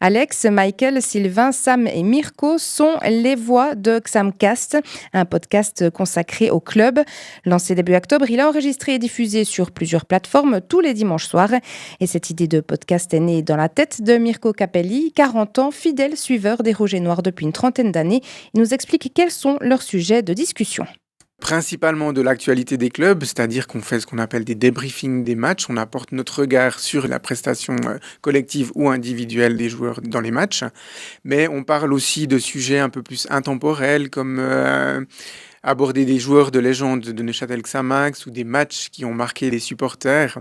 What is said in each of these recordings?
Alex, Michael, Sylvain, Sam et Mirko sont les voix de Xamcast, un podcast consacré au club. Lancé début octobre, il est enregistré et diffusé sur plusieurs plateformes tous les dimanches soirs. Et cette idée de podcast est née dans la tête de Mirko Capelli, 40 ans, fidèle suiveur des Rouges et Noirs depuis une trentaine d'années. Il nous explique quels sont leurs sujets de discussion. Principalement de l'actualité des clubs, c'est-à-dire qu'on fait ce qu'on appelle des débriefings des matchs. On apporte notre regard sur la prestation collective ou individuelle des joueurs dans les matchs. Mais on parle aussi de sujets un peu plus intemporels comme aborder des joueurs de légende de Neuchâtel Xamax ou des matchs qui ont marqué les supporters.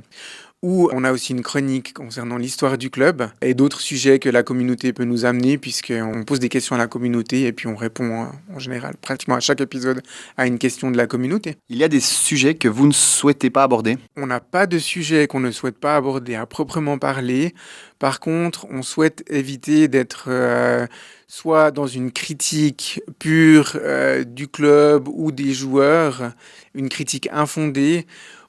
Où on a aussi une chronique concernant l'histoire du club et d'autres sujets que la communauté peut nous amener puisqu'on pose des questions à la communauté et puis on répond en général pratiquement à chaque épisode à une question de la communauté. Il y a des sujets que vous ne souhaitez pas aborder ? On n'a pas de sujet qu'on ne souhaite pas aborder à proprement parler. Par contre, on souhaite éviter d'être soit dans une critique pure du club ou des joueurs, une critique infondée,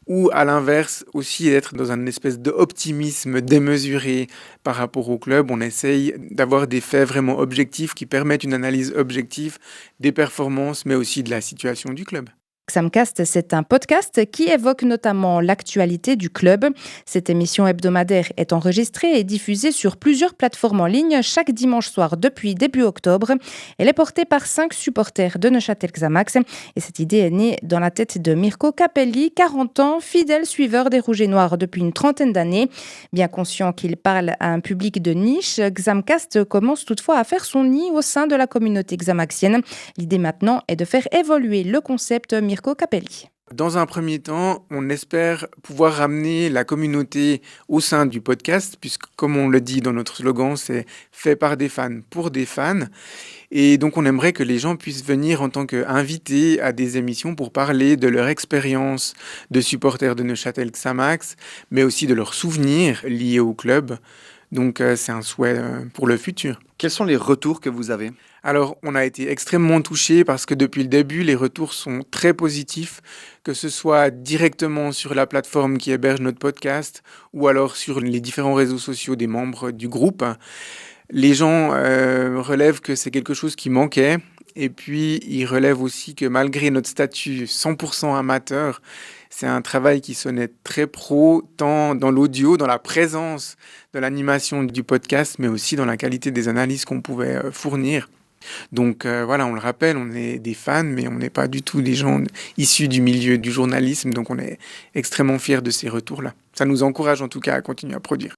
ou à l'inverse aussi d'être dans une espèce d'optimisme démesuré par rapport au club. On essaye d'avoir des faits vraiment objectifs qui permettent une analyse objective des performances mais aussi de la situation du club. Xamcast, c'est un podcast qui évoque notamment l'actualité du club. Cette émission hebdomadaire est enregistrée et diffusée sur plusieurs plateformes en ligne chaque dimanche soir depuis début octobre. Elle est portée par 5 supporters de Neuchâtel Xamax et cette idée est née dans la tête de Mirko Capelli, 40 ans, fidèle suiveur des Rouges et Noirs depuis une trentaine d'années. Bien conscient qu'il parle à un public de niche, Xamcast commence toutefois à faire son nid au sein de la communauté xamaxienne. L'idée maintenant est de faire évoluer le concept Mirko Capelli. Dans un premier temps, on espère pouvoir ramener la communauté au sein du podcast, puisque comme on le dit dans notre slogan, c'est fait par des fans pour des fans. Et donc on aimerait que les gens puissent venir en tant qu'invités à des émissions pour parler de leur expérience de supporters de Neuchâtel Xamax, mais aussi de leurs souvenirs liés au club. Donc c'est un souhait pour le futur. Quels sont les retours que vous avez ? Alors, on a été extrêmement touchés parce que depuis le début, les retours sont très positifs, que ce soit directement sur la plateforme qui héberge notre podcast ou alors sur les différents réseaux sociaux des membres du groupe. Les gens relèvent que c'est quelque chose qui manquait et puis ils relèvent aussi que malgré notre statut 100% amateur, c'est un travail qui sonnait très pro, tant dans l'audio, dans la présence de l'animation du podcast, mais aussi dans la qualité des analyses qu'on pouvait fournir. Donc voilà, on le rappelle, on est des fans, mais on n'est pas du tout des gens issus du milieu du journalisme, donc on est extrêmement fiers de ces retours-là. Ça nous encourage en tout cas à continuer à produire.